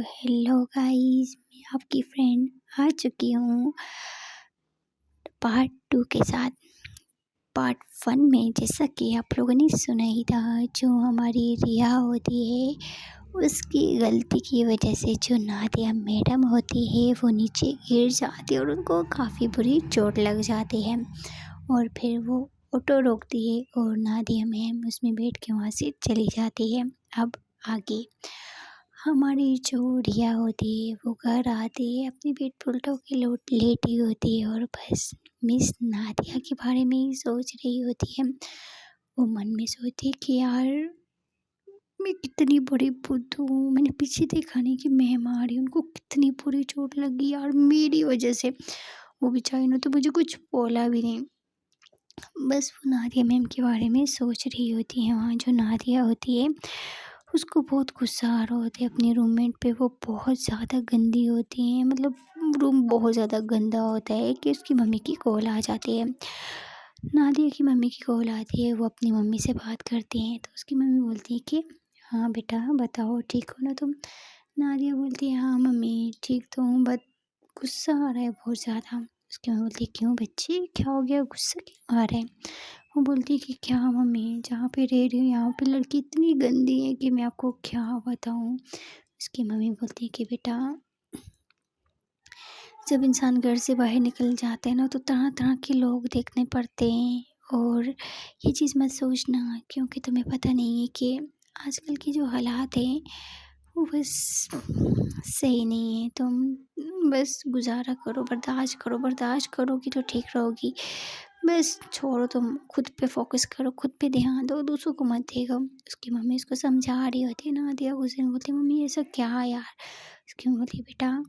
Hello guys, मैं आपकी friend आ चुकी हूँ पार्ट 2 के साथ। पार्ट 1 में जैसा कि आप लोगों ने सुना ही था, जो हमारी रिया होती है उसकी गलती की वजह से जो नादिया मैडम होती है वो नीचे गिर जाती है और उनको काफ़ी बुरी चोट लग जाती है। और फिर वो ऑटो रोकती है और नादिया मैम उसमें बैठ के वहाँ से चली जाती है। अब आगे हमारी जो रिया होती है वो घर आती है, अपनी बेड पे उल्टा के लेटी होती है और बस मिस नादिया के बारे में ही सोच रही होती है। वो मन में सोचती है कि यार मैं कितनी बड़ी बुद्धू हूँ, मैंने पीछे देखा नहीं कि मैम आ रही, उनको कितनी बुरी चोट लगी यार मेरी वजह से। वो बेचारी ने तो मुझे कुछ बोला भी नहीं। बस वो नादिया मैम के बारे में सोच रही होती है। वहाँ जो नादिया होती है उसको बहुत गुस्सा आ रहा होता है अपने रूममेट पे। वो बहुत ज़्यादा गंदी होती है, मतलब रूम बहुत ज़्यादा गंदा होता है कि उसकी मम्मी की कॉल आ जाती है। नादिया की मम्मी की कॉल आती है, वो अपनी मम्मी से बात करती हैं तो उसकी मम्मी बोलती है कि हाँ बेटा बताओ ठीक हो ना तुम। नादिया बोलती है हाँ मम्मी ठीक तो हूँ, बट गुस्सा आ रहा है बहुत ज़्यादा। उसकी मम्मी बोलती है क्यों बच्ची, क्या हो गया, गुस्सा क्यों आ रहा है। वो बोलती है कि क्या मम्मी, जहाँ पे रह रही हूँ यहाँ पे लड़की इतनी गंदी है कि मैं आपको क्या बताऊँ। उसकी मम्मी बोलती है कि बेटा जब इंसान घर से बाहर निकल जाते हैं ना तो तरह तरह के लोग देखने पड़ते हैं। और ये चीज़ मत सोचना, क्योंकि तुम्हें पता नहीं है कि आजकल की जो हालात हैं वो बस सही नहीं है। तुम बस गुजारा करो, बर्दाश्त करोगी तो ठीक रहोगी। बस छोड़ो, तुम खुद पे फोकस करो, खुद पे ध्यान दो, दूसरों को मत देखो। उसकी मम्मी उसको समझा रही होती है। नादिया गुस्से में बोलती है मम्मी ऐसा क्या यार। उसकी मम्मी बोलती है बेटा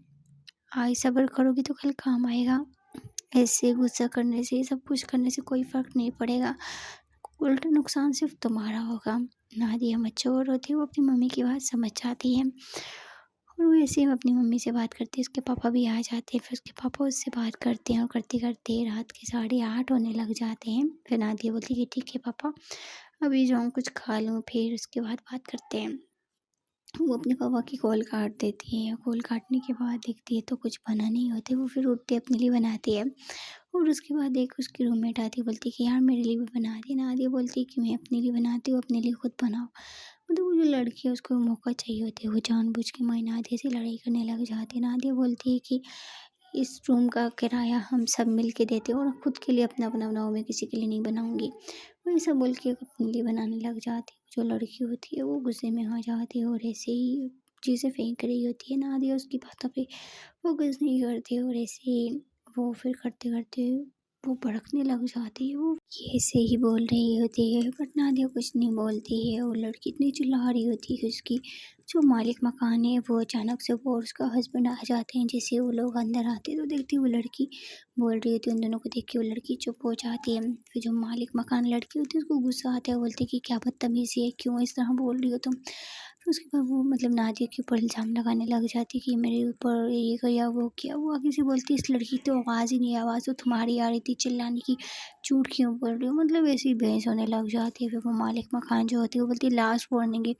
आज सब्र करोगी तो कल काम आएगा। ऐसे गुस्सा करने से, सब कुछ करने से कोई फ़र्क नहीं पड़ेगा, उल्टा नुकसान सिर्फ तुम्हारा होगा। नादिया मैच्योर होती है, वो अपनी मम्मी की बात समझ जाती है और वो ऐसे ही अपनी मम्मी से बात करती है। उसके पापा भी आ जाते हैं, फिर उसके पापा उससे बात करते हैं और करते करते रात के 8:30 होने लग जाते हैं। फिर नादिया बोलती है कि ठीक है पापा अभी जाऊँ कुछ खा लूँ, फिर उसके बाद बात करते हैं। वो अपने पापा की कॉल काट देती है। कॉल काटने के बाद देखती है तो कुछ बना नहीं होता, वो फिर उठते अपने लिए बनाती है। और उसके बाद एक उसकी रूममेट आती है, बोलती है कि यार मेरे लिए भी बना दी। नादिया बोलती है कि मैं अपने लिए बनाती हूँ, अपने लिए खुद बनाओ। मतलब वो जो लड़की है उसको मौका चाहिए होता है, वो जानबूझ के माँ नादिया से लड़ाई करने लग जाती है। नादिया बोलती है कि इस रूम का किराया हम सब मिल के देते हैं और खुद के लिए अपना अपना बनाओ, मैं किसी के लिए नहीं बनाऊँगी। वो ऐसा बोल के अपने लिए बनाने लग जाती है। जो लड़की होती है वो गुस्से में आ जाती है और ऐसे ही चीज़ें फेंक रही होती है। नादिया उसकी बातों पे फोकस नहीं करती और ऐसे ही वो फिर करते करते वो भड़कने लग जाती है। वो ये ऐसे ही बोल रही होती है बट नादिया कुछ नहीं बोलती है। और लड़की इतनी चिल्ला रही होती है कि उसकी जो मालिक मकान है वो अचानक से वो और उसका हस्बैंड आ जाते हैं। जैसे वो लोग अंदर आते हैं तो देखती है वो लड़की बोल रही होती है, उन दोनों को देख के वो लड़की चुप हो जाती है। फिर जो मालिक मकान लड़की होती है उसको गुस्सा आता है, बोलती है कि क्या बदतमीज़ी है, क्यों इस तरह बोल रही हो तुम। फिर उसके बाद वो मतलब नादिया के ऊपर इल्ज़ाम लगाने लग जाती है कि मेरे ऊपर ये किया वो किया। वो आगे से बोलती है इस लड़की की तो आवाज़ ही नहीं, आवाज़ तो तुम्हारी आ रही थी चिल्लाने की, झूठ क्यों बोल रही हो। मतलब ऐसी बहस होने लग जाती है। फिर वो मालिक मकान जो होती है वो बोलती है लास्ट वार्निंग है,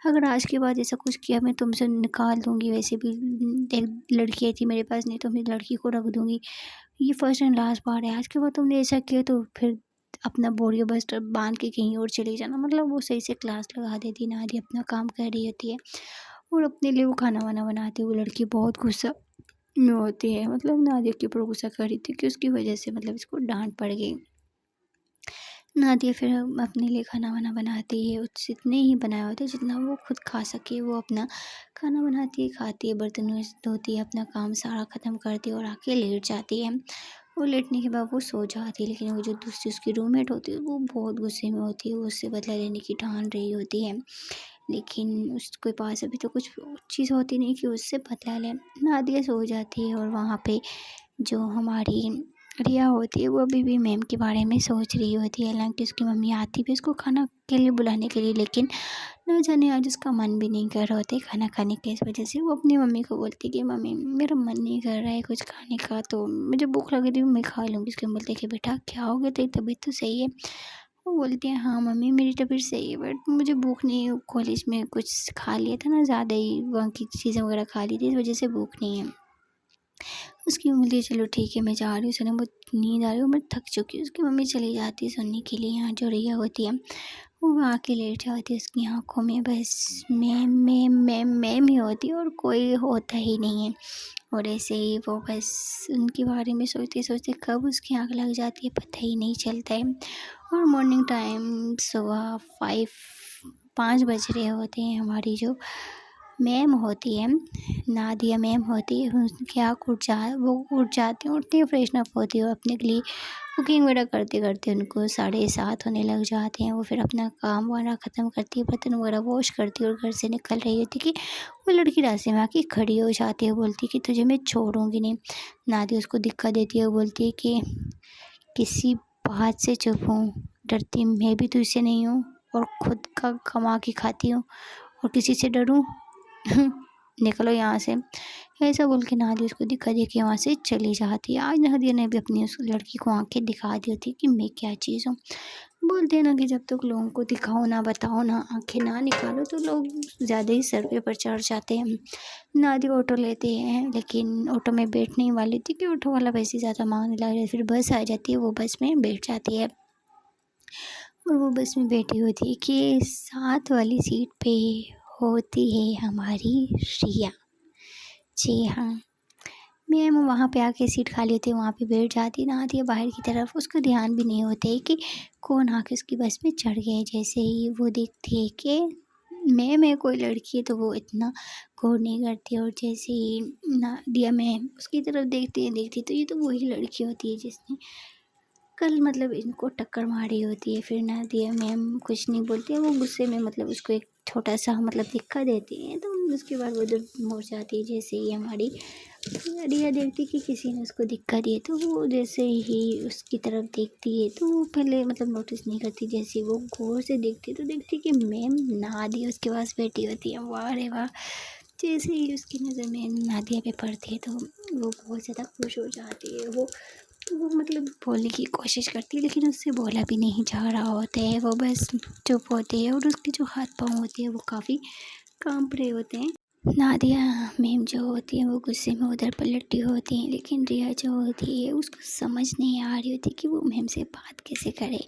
अगर आज के बाद ऐसा कुछ किया मैं तुमसे निकाल दूँगी। वैसे भी एक लड़की आई थी मेरे पास, नहीं तो मैं लड़की को रख दूँगी। ये फर्स्ट एंड लास्ट बार है, आज के बाद तुमने ऐसा किया तो फिर अपना बोरियो बस्तर बांध के कहीं और चली जाना। मतलब वो सही से क्लास लगा देती। नादिया अपना काम कर रही होती है और अपने लिए वो खाना वाना बनाती है। वो लड़की बहुत गुस्सा में होती है, मतलब नादिया के ऊपर गुस्सा कर रही थी कि उसकी वजह से मतलब इसको डांट पड़ गई। नादिया फिर अपने लिए खाना वाना बनाती है, उससे इतने ही बनाया होता है जितना वो खुद खा सके। वो अपना खाना बनाती है, खाती है, बर्तन धोती है, अपना काम सारा ख़त्म करती है और आके लेट जाती है। वो लेटने के बाद वो सो जाती है, लेकिन वो जो दूसरी उसकी रूममेट होती है वो बहुत गुस्से में होती है। वो उससे बदला लेने की ठान रही होती है, लेकिन उसके पास अभी तो कुछ चीज़ होती नहीं कि उससे बदला ले। नादिया सो जाती है और वहाँ पे जो हमारी रिया होती है वो अभी भी मैम के बारे में सोच रही होती है। हालांकि उसकी मम्मी आती भी उसको खाना के लिए बुलाने के लिए, लेकिन न जाने आज उसका मन भी नहीं कर रहा होता है खाना खाने की। इस वजह से वो अपनी मम्मी को बोलती है कि मम्मी मेरा मन नहीं कर रहा है कुछ खाने का, तो मुझे भूख लगी थी मैं खा लूँगी। उसके बोलते कि बेटा क्या हो गया, तेरी तबीयत तो सही है। वो बोलती है हाँ मम्मी मेरी तबीयत सही है बट मुझे भूख नहीं है, कॉलेज में कुछ खा लिया था ना ज़्यादा ही, वहाँ की चीज़ें वगैरह खा ली थी इस वजह से भूख नहीं है। उसकी बोलती है चलो ठीक है मैं जा रही हूँ सोने, बहुत नींद आ रही है मैं थक चुकी हूँ। उसकी मम्मी चली जाती है सोने के लिए। यहाँ जो रिया होती है वो आके लेट जाती है, उसकी आँखों में बस मैम ही होती है और कोई होता ही नहीं है। और ऐसे ही वो बस उनके बारे में सोचते सोचते कब उसकी आँख लग जाती है पता ही नहीं चलता है। और मॉर्निंग टाइम सुबह 5 बज रहे होते हैं। हमारी जो मैम होती है, नादिया मैम होती है, उनकी आँख वो उठ जाती हैं, उठती हैं फ्रेशन अप होती है, वो अपने के लिए कुकिंग वगैरह करते करते उनको 7:30 होने लग जाते हैं। वो फिर अपना काम वगैरह ख़त्म करती है, बर्तन वगैरह वॉश करती है और घर से निकल रही होती है कि वो लड़की रास्ते में आके खड़ी हो जाती है, बोलती है कि तुझे मैं छोड़ूंगी नहीं। नादिया उसको दिक्कत देती है, वो बोलती है कि किसी बात से चुप हूँ, डरती मैं भी तुझसे नहीं हूँ और खुद का कमा के खाती हूँ और किसी से डरूं? निकलो यहाँ से। ऐसा बोल के नादिया उसको दिखा दे के वहाँ से चली जाती है। आज नादिया ने भी अपनी उस लड़की को आंखें दिखा दी होती कि मैं क्या चीज़ हूँ। बोलते हैं ना कि जब तक लोगों को दिखाओ ना, बताओ ना, आंखें ना निकालो तो लोग ज़्यादा ही सर पे पर चढ़ जाते हैं। नादिया ऑटो लेते हैं लेकिन ऑटो में बैठने ही वाली थी कि ऑटो वाला पैसे ज़्यादा मांगने लग रहा है। फिर बस आ जाती है, वो बस में बैठ जाती है और वो बस में बैठी होती है कि साथ वाली सीट पे होती है हमारी रिया। जी हाँ, मैम वहाँ पे आके सीट खाली होती है, वहाँ पे बैठ जाती नहाती है बाहर की तरफ। उसको ध्यान भी नहीं होता है कि कौन आके उसकी बस में चढ़ गया है। जैसे ही वो देखती है कि मैम है कोई लड़की है तो वो इतना गौर नहीं करती। और जैसे ही नादिया मैम उसकी तरफ देखती है तो ये तो वही लड़की होती है जिसने कल मतलब इनको टक्कर मारी होती है। फिर नादिया मैम कुछ नहीं बोलती है, वो गुस्से में मतलब उसको एक छोटा सा मतलब धिक्का देती है तो उसके बाद वो उधर मुड़ जाती है। जैसे ही हमारी रिया देखती कि किसी ने उसको धिक्का दिया तो वो जैसे ही उसकी तरफ देखती है तो वो पहले मतलब नोटिस नहीं करती। जैसे ही वो गौर से देखती तो देखती कि मैम नादिया उसके पास बैठी होती है। वाह रे वाह! जैसे ही उसकी नज़र में नादिया पे पड़ती है तो वो बहुत ज़्यादा खुश हो जाती है। वो मतलब बोलने की कोशिश करती है लेकिन उससे बोला भी नहीं जा रहा होता है। वो बस चुप होती है और उसके जो हाथ पाँव होते हैं वो काफ़ी काँप रहे होते हैं। नादिया मैम जो होती है वो गुस्से में उधर पलटी होती हैं लेकिन रिया जो होती है उसको समझ नहीं आ रही होती कि वो मैम से बात कैसे करे।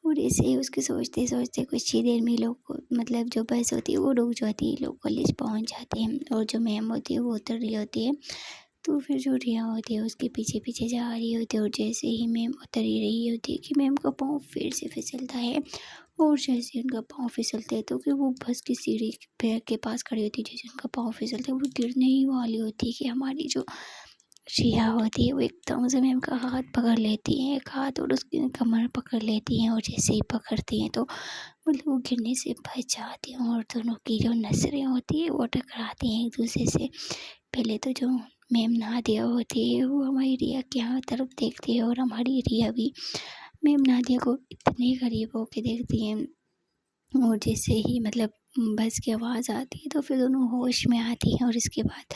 और ऐसे ही उसके सोचते सोचते कुछ ही देर में लोग मतलब जो बस होती है वो रुक जाती है, लोग कॉलेज पहुंच जाते हैं और जो मैम होती है वो उतर रही होती है। तो फिर जो रिया होती है उसके पीछे पीछे जा रही होती है और जैसे ही मैम उतर ही रही होती है कि मैम का पाँव फिर से फिसलता है। और जैसे ही उनका पाँव फिसलता है तो फिर वो बस की सीढ़ी पे के पास खड़ी होती है। जैसे उनका पाँव फिसलता है वो गिरने ही वाली होती है कि हमारी जो रिया होती है वो एकदम से मैम का हाथ पकड़ लेती है, एक हाथ और उसकी कमर पकड़ लेती हैं और जैसे ही पकड़ती हैं तो मतलब वो गिरने से बच जाती हैं और दोनों की जो नसें होती है वो टकराती हैं एक दूसरे से। पहले तो जो मैम नादिया होती है वो हमारी रिया के यहाँ तरफ देखती है और हमारी रिया भी मैम नादिया को इतने करीब होके देखती है। और जैसे ही मतलब बस की आवाज़ आती है तो फिर दोनों होश में आती हैं और इसके बाद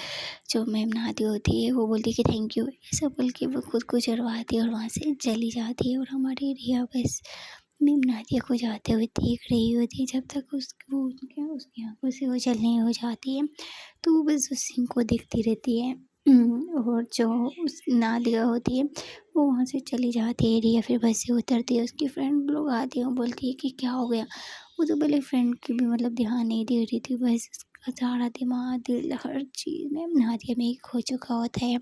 जो मैम नहाती होती है वो बोलती है कि थैंक यू, ऐसा बोल के वो खुद को चढ़वाती है और वहाँ से चली जाती है। और हमारी रिया बस मैम नादिया को जाते हुए देख रही होती है जब तक उसकी आंखों से वो चलनी हो जाती है तो वो बस उस सीन को देखती रहती है। और जो उस नादिया होती है वो वहाँ से चली जाती है। रिया फिर बस से उतरती है, उसकी फ्रेंड लोग आती हैं, वो बोलती है कि क्या हो गया। वो तो पहले फ्रेंड की भी मतलब ध्यान नहीं दे रही थी, बस उसका सारा दिमाग दिल हर चीज़ में नादिया में ही खो चुका होता है।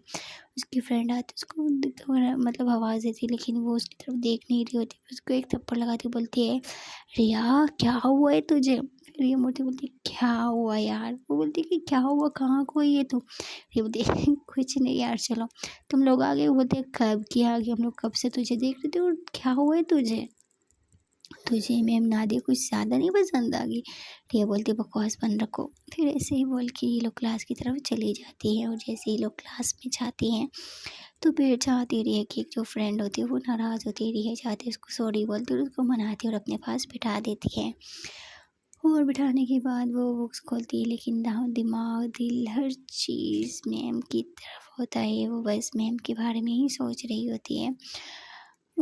उसकी फ्रेंड आती उसको थोड़ा मतलब आवाज़ देती लेकिन वो उसकी तरफ देख नहीं रही होती, उसको एक थप्पड़ लगाती बोलती है रिया क्या हुआ है तुझे। फिर ये मूर्ति बोलती क्या हुआ यार, वो बोलती कि क्या हुआ कहाँ खोई है तू। ये बोलती कुछ नहीं यार चलो तुम लोग आ गए। वो बोलते कब की आ गए, हम लोग कब से तुझे देख रहे थे और क्या हुआ है तुझे। तुझे मैम नादिया कुछ ज़्यादा नहीं पसंद आ गई। रिया बोलती बकवास बंद रखो। फिर ऐसे ही बोल के ये लोग क्लास की तरफ चली जाती है और जैसे ही लोग क्लास में जाती हैं तो बैठ जाती है। रिया की एक जो फ्रेंड होती है वो नाराज़ होती है, रिया जाती है उसको सॉरी बोलती है और उसको मनाती है और अपने पास बिठा देती है। और बिठाने के बाद वो बुक्स खोलती है लेकिन दिमाग दिल हर चीज़ मैम की तरफ होता है, वो बस मैम के बारे में ही सोच रही होती है।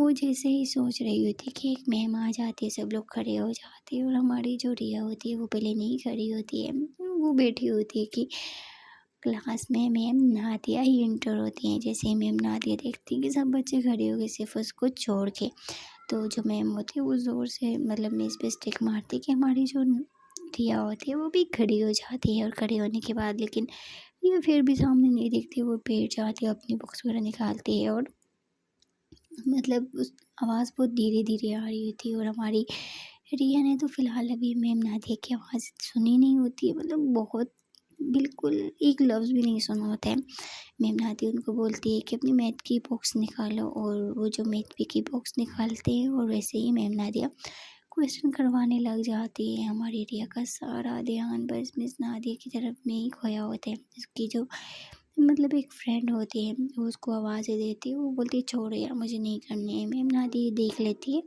वो जैसे ही सोच रही होती कि एक मैम आ जाती है, सब लोग खड़े हो जाते हैं और हमारी जो रिया होती है वो पहले नहीं खड़ी होती है। वो बैठी होती है कि क्लास में मैम नादिया ही इंटर होती हैं। जैसे ही मैम नादिया देखती है कि सब बच्चे खड़े हो गए सिर्फ उसको छोड़ के, तो जो मैम होती है वो ज़ोर से मतलब मेज़ पे स्टिक मारती है कि हमारी जो रिया होती है वो भी खड़ी हो जाती है। और खड़ी होने के बाद लेकिन ये फिर भी सामने नहीं देखती, वो बैठ जाती है, अपनी बुक्स वगैरह निकालती है और मतलब उस आवाज़ बहुत धीरे-धीरे आ रही होती है। और हमारी रिया ने तो फ़िलहाल अभी मैम नादिया की आवाज़ सुनी नहीं होती है, मतलब बहुत बिल्कुल एक लफ्ज़ भी नहीं सुना होता है। मैम नादिया उनको बोलती है कि अपनी मैथ की बुक्स निकालो, और वो जो मैथ की बुक्स निकालते हैं और वैसे ही मैम नादिया क्वेश्चन करवाने लग जाती है। हमारी रिया का सारा ध्यान बस मिस नादिया की तरफ में ही खोया होता है। उसकी जो मतलब एक फ्रेंड होती है वो उसको आवाज़ें देती है, वो बोलती है छोड़ो यार मुझे नहीं करनी है। मैम नादिया देख लेती है,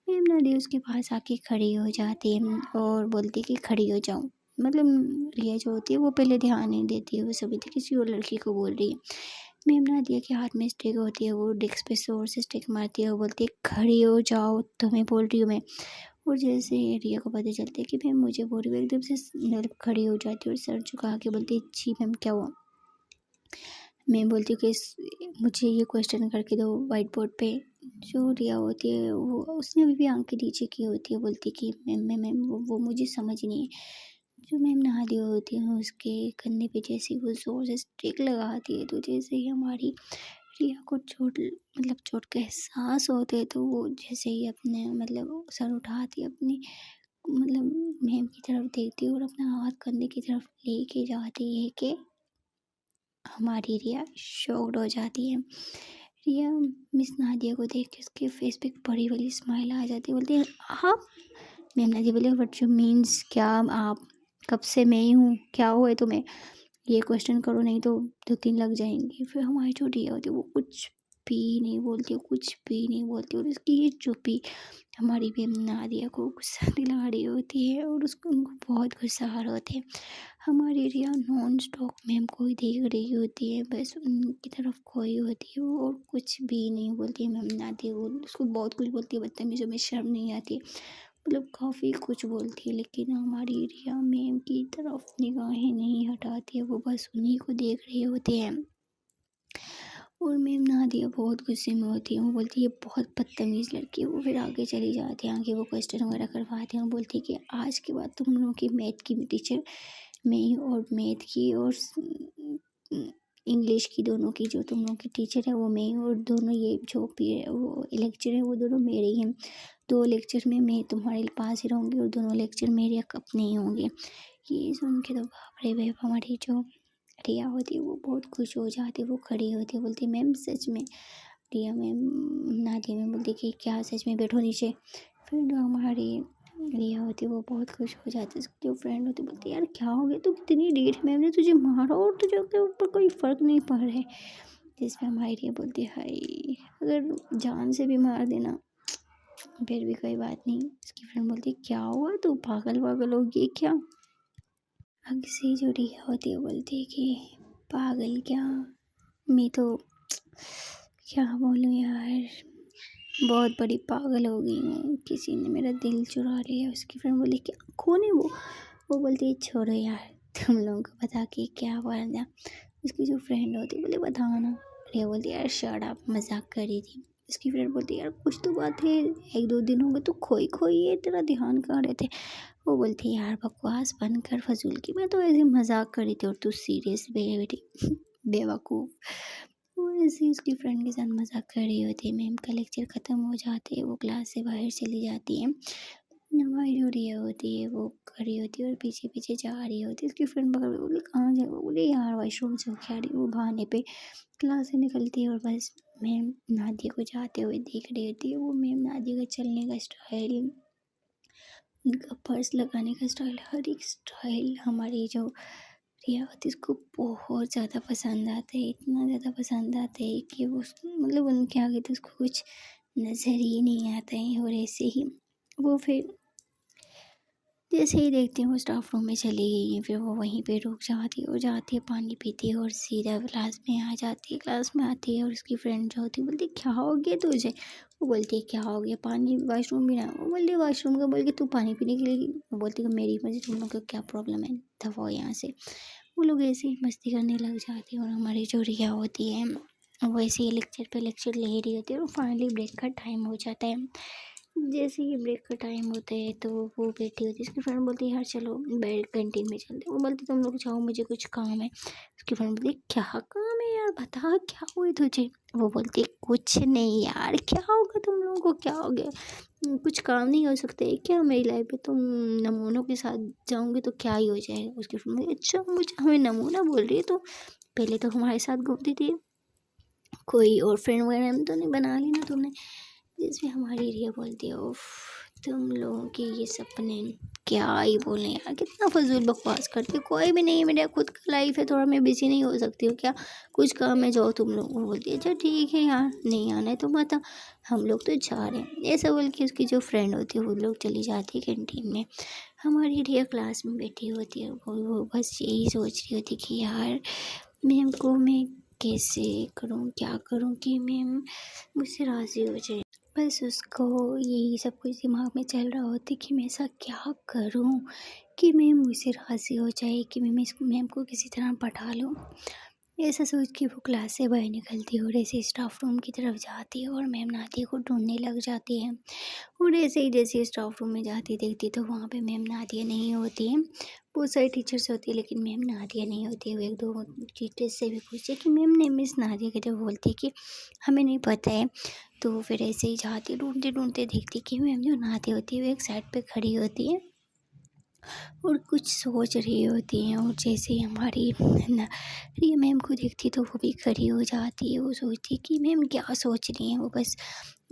मैम नादिया उसके पास आके खड़ी हो जाती है और बोलती है कि खड़ी हो जाओ। मतलब रिया जो होती है वो पहले ध्यान नहीं देती है, वो सभी थी किसी और लड़की को बोल रही है। मैम नादिया के हाथ में स्टिक होती है, वो डेस्क पे जोर से स्टिक मारती है, वो बोलती है खड़ी हो जाओ तुम्हें बोल रही हूँ मैं। और जैसे रिया को पता चलता है कि मैम मुझे बोल रही है, वो एकदम से मतलब खड़ी हो जाती है और सर झुका के बोलती है जी मैम क्या हुआ। मैं बोलती हूँ कि मुझे ये क्वेश्चन करके दो वाइट बोर्ड पे। जो रिया होती है वो उसने अभी भी आंखें नीचे की होती है, बोलती कि मैम वो मुझे समझ नहीं है। जो मैम नादिया होती है उसके कंधे पे जैसे ही वो ज़ोर से स्टिक लगाती है, तो जैसे ही हमारी रिया को चोट मतलब चोट का एहसास होता है, तो वो जैसे ही अपने मतलब सर उठाती है अपनी मतलब मैम की तरफ देखती है और अपना हाथ कंधे की तरफ लेके जाती है कि हमारी रिया शॉक्ड हो जाती है। रिया मिस नादिया को देख के उसके फेस पे एक बड़ी वाली स्माइल आ जाती है, बोलती है आप। मैम नादिया बोले व्हाट यू मीन्स, क्या आप, कब से मैं ही हूँ, क्या हुआ है तुम्हें, ये क्वेश्चन करो नहीं तो 2-3 लग जाएंगे। फिर हमारी जो रिया होती है वो कुछ भी नहीं बोलती, कुछ भी नहीं बोलती, और उसकी ये चुप्पी हमारी मैम नादिया को गुस्सा दिला रही होती है और उसको उनको बहुत गुस्सा आ रहा होता है। हमारी रिया नॉन स्टॉप मैम को ही देख रही होती है, बस उनकी तरफ खोई होती है वो और कुछ भी नहीं बोलती है। मैम नादिया वो उसको बहुत कुछ बोलती है, बदतमीज़ी में शर्म नहीं आती, मतलब काफ़ी कुछ बोलती है, लेकिन हमारी रिया मैम की तरफ निगाहें नहीं हटाती है, वो बस उन्हीं को देख रहे होते हैं। और मैम नादिया बहुत गुस्से में होती है, वो बोलती है ये बहुत बदतमीज़ लड़की है। वो फिर आगे चली जाती है, आगे वो क्वेश्चन वगैरह करवाते हैं और बोलती है कि आज के बाद तुम लोगों की मैथ की टीचर मैं ही, और मैथ की और इंग्लिश की दोनों की जो तुम लोगों की टीचर है वो मैं ही, और दोनों ये जो भी है वो लेक्चर है वो दोनों मेरे ही हैं। 2 लेक्चर में मैं तुम्हारे पास ही रहूँगी और दोनों लेक्चर मेरे अपने ही होंगे। ये सुन के तो बाप रे बाप, हमारी जो रिया होती है वो बहुत खुश हो जाती है, वो खड़ी होती है, बोलती है मैम सच में। रिया मैम नादिया मैम बोलती है कि क्या सच में, बैठो नीचे। फिर जो हमारी रिया होती है वो बहुत खुश हो जाती है, उसकी जो फ्रेंड होती है बोलती है यार क्या हो गया, तू कितनी डेट मैम ने तुझे मारा और तुझे के ऊपर कोई फ़र्क नहीं पड़ रहा है। जिस पे हमारी रिया बोलती है हाय अगर जान से भी मार देना फिर भी कोई बात नहीं। उसकी फ्रेंड बोलती है क्या हुआ, तू पागल वागल हो गई क्या। अगसी जो रिया होती है बोलती है कि पागल क्या, मैं तो क्या बोलूँ यार, बहुत बड़ी पागल हो गई हूँ, किसी ने मेरा दिल चुरा लिया। उसकी फ्रेंड बोली कि कौन है वो बोलती है छोड़ो यार, तुम लोगों को बता के क्या फायदा। उसकी जो फ्रेंड होती है बोले बताओ ना। रिया बोलती है यार शट अप, मजाक कर रही थी। उसकी फ्रेंड बोलती है यार कुछ तो बात है, 1-2 दिन हो गए तो खोई खोई है, तेरा ध्यान कहाँ रहते। वो बोलती है यार बकवास बंद कर फजूल की, मैं तो ऐसे मजाक कर रही थी और तू सीरियस बेटी बेवकूफ़। वो ऐसे ही उसकी फ्रेंड के साथ मजाक कर रही होती है। मैम का लेक्चर ख़त्म हो जाते है, वो क्लास से बाहर चली जाती है। हमारी जो रिया होती है वो खड़ी होती है और पीछे पीछे जा रही होती है। उसकी फ्रेंड पकड़ के बोली कहाँ जा रही हो, बोले यार वॉशरूम से क्या रही, वो बहाने पे क्लास से निकलती है और बस मैम नादिया को जाते हुए देख रही होती है। वो मैम नादिया का चलने का स्टाइल, उनका पर्स लगाने का स्टाइल, हर एक स्टाइल हमारी जो रिया होती है उसको बहुत ज़्यादा पसंद आता है, इतना ज़्यादा पसंद आता है कि वो मतलब उनके आगे तो उसको कुछ नज़र ही नहीं आता है। और ऐसे ही वो फिर जैसे ही देखती हूँ स्टाफ रूम में चली गई है, फिर वो वहीं पे रुक जाती है और जाती है पानी पीती है और सीधा क्लास में आ जाती है। क्लास में आती है और उसकी फ्रेंड जो होती है बोलती है, क्या हो गया तुझे? वो बोलती है, क्या हो गया, पानी वॉशरूम भी ना। वो बोलती है, वॉशरूम का बोल के तू पानी पीने के लिए गई? वो बोलती है, मेरी मर्जी, तुम लोग का क्या प्रॉब्लम है, दफा हो यहाँ से। वो लोग ऐसे ही मस्ती करने लग जाते हैं और हमारी जो रिया होती है वो ऐसे ही लेक्चर पे लेक्चर ले रही होती है और फाइनली ब्रेक का टाइम हो जाता है। जैसे ही ब्रेक का टाइम होता है तो वो बैठी होती है, उसकी फ्रेंड बोलती है, यार चलो बैठ कैंटीन में चलते हैं। वो बोलती, तुम लोग जाओ, मुझे कुछ काम है। उसकी फ्रेंड बोलती, क्या काम है यार, बता क्या हुआ है तुझे? वो बोलती, कुछ नहीं यार, क्या होगा, तुम लोगों को क्या हो गया? कुछ काम नहीं हो सकते क्या मेरी लाइफ में? तुम नमूनों के साथ जाओगे तो क्या ही हो जाएगा? उसकी फ्रेंड बोलती, अच्छा मुझे हमें नमूना बोल रही है? तो पहले तो हमारे साथ घूमती थी, कोई और फ्रेंड वगैरह तो नहीं बना ली ना तुमने? जिसमें हमारी रिया बोलती है, उफ, तुम लोगों के ये सपने, क्या ही बोले यार, कितना फजूल बकवास करते हो। कोई भी नहीं है, मेरा खुद का लाइफ है, थोड़ा मैं बिजी नहीं हो सकती हूँ क्या? कुछ काम है जाओ तुम लोग। वो बोलती है, अच्छा ठीक है यार, नहीं आना है तो बता, हम लोग तो जा रहे हैं। ऐसा बोल के उसकी जो फ्रेंड होती है वो लोग चली जाती है कैंटीन में। हमारी रिया क्लास में बैठी होती है, वो बस यही सोच रही होती कि यार मैम को मैं कैसे करूँ, क्या करूँ कि मैम मुझसे राज़ी हो जाए। बस उसको यही सब कुछ दिमाग में चल रहा होता है कि मैं ऐसा क्या करूँ कि मैम मुझसे राज़ी हो जाए, कि मैं इस मैम को किसी तरह पटा लूँ। ऐसा सोच के वो क्लास से बाहर निकलती है और ऐसे स्टाफ रूम की तरफ जाती है और मैम नादिया को ढूंढने लग जाती है। और ऐसे ही जैसे स्टाफ रूम में जाती देखती तो वहाँ पे मैम नादिया नहीं होती है। बहुत सारी टीचर्स होती है लेकिन मैम नादिया नहीं होती है। वो एक दो टीचर्स से भी पूछे कि मैम ने मिस नादिया के, तो बोलती है कि हमें नहीं पता है। तो फिर ऐसे ही जाती ढूंढते ढूंढते देखती कि मैम जो नादिया होती है वो एक साइड पे खड़ी होती है और कुछ सोच रही होती हैं। और जैसे ही हमारी न रिया मैम को देखती तो वो भी खड़ी हो जाती है। वो सोचती है कि मैम क्या सोच रही हैं, वो बस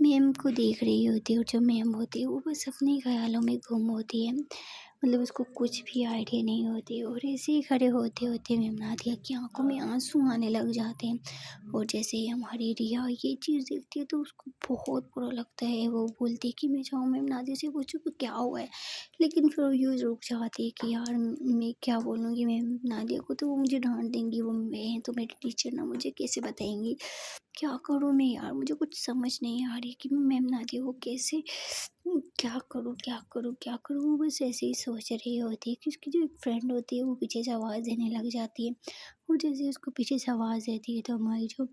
मैम को देख रही होती है। और जो मैम होती है वो बस अपने ख़यालों में गुम होती है, मतलब उसको कुछ भी आइडिया नहीं होती। और ऐसे ही खड़े होते होते मैम नादिया की आंखों में आंसू आने लग जाते हैं। और जैसे ही हमारी रिया ये चीज़ देखती है तो उसको बहुत बुरा लगता है। वो बोलती है कि मैं जाऊँ मैम नादिया से पूछूँ कि क्या हुआ है। लेकिन फिर वो यूँ रुक जाती है कि यार मैं क्या बोलूँगी मैम नादिया को, तो वो मुझे डांट देंगी, वो मैं तो मेरी टीचर ना, मुझे कैसे बताएंगी। क्या करूँ मैं यार, मुझे कुछ समझ नहीं आ रही कि मैं मैम नादिया को कैसे, क्या करूँ क्या करूँ क्या करूँ। वो बस ऐसे ही सोच रही होती है कि उसकी जो एक फ्रेंड होती है वो पीछे से आवाज़ देने लग जाती है। और जैसे उसको पीछे से आवाज़ देती है तो हमारी जो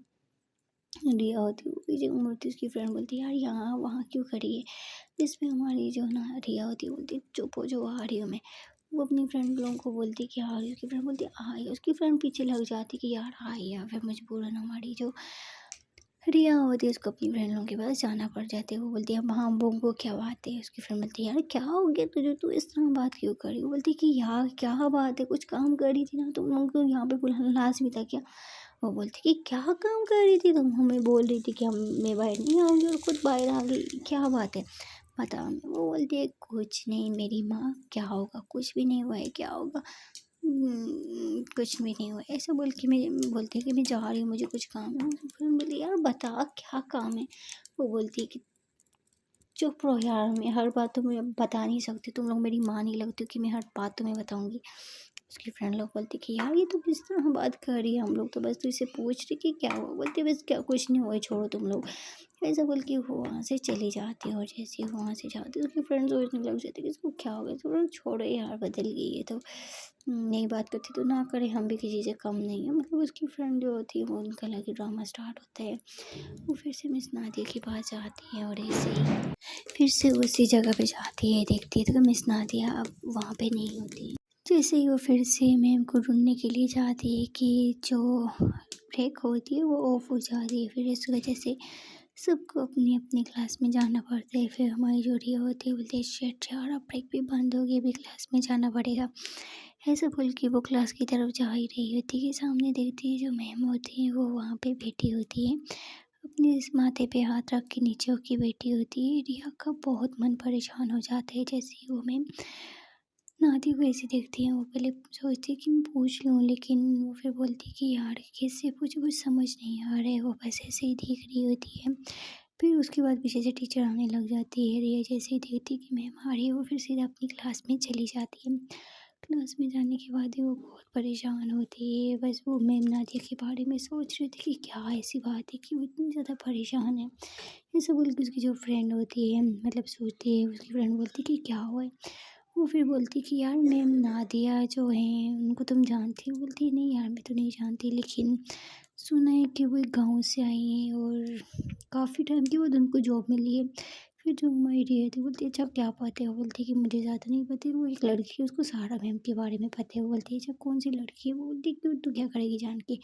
रिया होती है वो पीछे मुड़ती है, उसकी फ्रेंड बोलती है, यार यहाँ वहाँ क्यों खड़ी है? जिसमें हमारी जो ना रिया होती है बोलती है, चुप हो जाओ, आ रही हूँ मैं। वो अपनी फ्रेंड लोगों को बोलती है कि आ रही है, उसकी फ्रेंड बोलती है आ रही है। उसकी फ्रेंड पीछे लग जाती है कि यार आई है। फिर मजबूरन हमारी जो रिया होती है उसको अपनी फ्रेंड लोगों के पास जाना पड़ जाता है। वो बोलती है, हाँ वो क्या बात है? उसकी फ्रेंड बोलती है, यार क्या हो गया तुझे, तू इस तरह बात क्यों कर रही? वो बोलती है कि यार क्या बात है, कुछ काम कर रही थी ना, तुम लोग को यहाँ पे बुलाना लाजमी था क्या? वो बोलती कि क्या काम कर रही थी तुम? हमें बोल रही थी कि हम मैं बाहर नहीं आऊँगी और खुद बाहर आ गई, क्या बात है बताओ हमें। वो बोलती है, कुछ नहीं मेरी माँ, क्या होगा, कुछ भी नहीं हुआ है, क्या होगा? कुछ भी नहीं हुआ ऐसा बोल के मैं बोलती है कि मैं जा रही हूँ, मुझे कुछ काम है। फिर बोली, यार बता क्या काम है? वो बोलती है कि चुप रहो यार, मैं हर बात तुम्हें बता नहीं सकती, तुम लोग मेरी माँ नहीं लगती हो कि मैं हर बात तुम्हें बताऊँगी। उसकी फ्रेंड लोग बोलती कि यार ये तो किस तरह बात कर रही है, हम लोग तो बस तुझसे पूछ रही कि क्या हुआ। बोलती बस क्या, कुछ नहीं हुआ, छोड़ो तुम लोग। ऐसा बोल के वो वहाँ से चली जाती है। और जैसे ही वहाँ से जाती है उसकी फ्रेंड सोचने लग जाती है कि इसको क्या हो गया, तो छोड़ो यार, बदल गई है तो नहीं बात करती तो ना करे, हम भी किसी से कम नहीं है। मतलब उसकी फ्रेंड जो होती है वो उनका लगे ड्रामा स्टार्ट होता है। वो फिर से मिस नादिया के पास जाती है और ऐसे ही फिर से उसी जगह पे जाती है, देखती है तो मिस नादिया अब वहाँ पे नहीं होती है। जैसे ही वो फिर से मैम को ढूँढने के लिए जाती है कि जो ब्रेक होती है वो ऑफ हो जाती है। फिर इस वजह से सबको अपनी-अपनी क्लास में जाना पड़ता है। फिर हमारी जो रिया होती है बोलती है, शिट यार अब ब्रेक भी बंद हो गई, अभी क्लास में जाना पड़ेगा। ऐसा बोल के वो क्लास की तरफ जा ही रही होती है कि सामने देखती है जो मैम होती हैं वो वहाँ पे बैठी होती है। अपने इस माथे पे हाथ रख के नीचे होके बैठी होती है। रिया का बहुत मन परेशान हो जाता है जैसे ही वो मैम नादी को ऐसे देखती है। वो पहले सोचती है कि मैं पूछ लूँ, लेकिन वो फिर बोलती है कि यार किससे पूछूँ, कुछ समझ नहीं आ रहा है। वो बस ऐसे ही देख रही होती है। फिर उसके बाद पीछे से टीचर आने लग जाती है। रिया जैसे ही देखती है कि मैम आ रही है, वो फिर सीधा अपनी क्लास में चली जाती है। क्लास में जाने के बाद ही वो बहुत परेशान होती है। बस वो मैम नादिया के बारे में सोच रही थी कि क्या ऐसी बात है कि वो इतनी ज़्यादा परेशान है। ऐसा बोल के उसकी जो फ्रेंड होती है, मतलब सोचती है, उसकी फ्रेंड बोलती है कि क्या हुआ है? वो फिर बोलती कि यार मैम नादिया जो हैं उनको तुम जानती हो? बोलती है नहीं यार मैं तो नहीं जानती, लेकिन सुना है कि वो एक गाँव से आई हैं और काफ़ी टाइम के बाद उनको जॉब मिली है। फिर जो हमारी रिया थी बोलती है अच्छा क्या पता है? वो बोलती है कि मुझे ज़्यादा नहीं पता है, वो एक लड़की है उसको सारा मैम के बारे में पता है। वो बोलती है अच्छा कौन-सी लड़की है? वो बोलती है क्यों तू क्या करेगी जान के?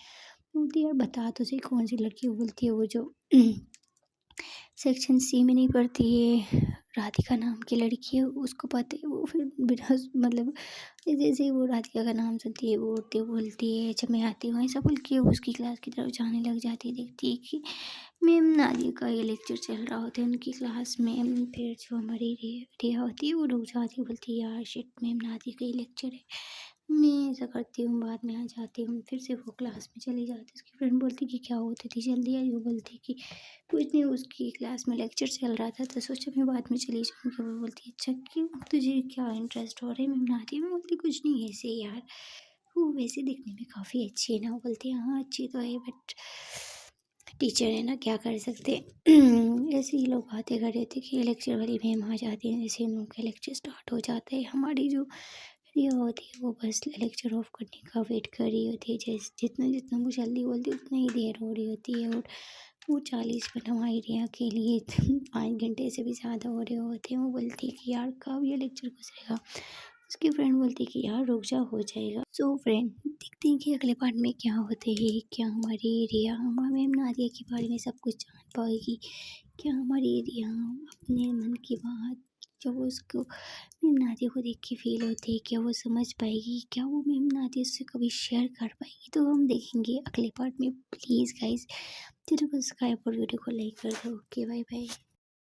बोलती है यार बता तो सही कौन-सी लड़की है? वो बोलती है वो जो सेक्शन सी में नहीं पढ़ती है, राधिका नाम की लड़की है, उसको पता है। वो फिर बिना मतलब जैसे ही वो राधिका का नाम सुनती है वो उठती है, बोलती है अच्छा मैं आती हूँ, ऐसा बोल के वो उसकी क्लास की तरफ जाने लग जाती है। देखती है कि मैम नादिया का ये लेक्चर चल रहा होता है उनकी क्लास में। फिर जो हमारी रिया होती है वो रुक जाती है, बोलती है यार शिट मैम नादिया का ही लेक्चर है, मैं ऐसा करती हूँ बाद में आ जाती हूँ। फिर से वो क्लास में चली जाती है। उसकी फ्रेंड बोलती कि क्या होती थी जल्दी आई? वो बोलती कि कुछ नहीं, उसकी क्लास में लेक्चर चल रहा था तो सोचा मैं बाद में चली जाऊँगी। वो बोलती है अच्छा क्यों, तुझे क्या इंटरेस्ट हो रहा है? मैं बनाती हूँ। मैं बोलती कुछ नहीं ऐसे ही यार, वो वैसे दिखने में काफ़ी अच्छी है ना। वो बोलती है हाँ अच्छी तो है बट टीचर है ना, क्या कर सकते हैं। ऐसे ही लोग बातें कर रहे थे कि लेक्चर वाली मैम आ जाती है, जैसे उन लोगों का लेक्चर स्टार्ट हो जाता है। हमारी जो रिया होती है वो बस लेक्चर ऑफ करने का वेट कर रही होती है। जैसे जितना जितना वो जल्दी बोलती है उतना ही देर हो रही होती है। और वो 40 मिनट हमारी रिया के लिए 5 घंटे से भी ज़्यादा हो रहे होते हैं। वो बोलती है कि यार कब ये लेक्चर गुजरेगा? उसकी फ्रेंड बोलती है कि यार रुक जा हो जाएगा। सो फ्रेंड देखते हैं कि अगले पार्ट में क्या होते हैं। क्या हमारी रिया मैम नादिया के बारे में सब कुछ जान पाएगी? क्या हमारी रिया अपने मन की बात जब वो उसको मैम नादिया को देख के फ़ील होती है, क्या वो समझ पाएगी? क्या वो मैम नादिया से कभी शेयर कर पाएगी? तो हम देखेंगे अगले पार्ट में। प्लीज़ गाइज़ चैनल को सब्सक्राइब और वीडियो को लाइक कर दो। Okay bye bye.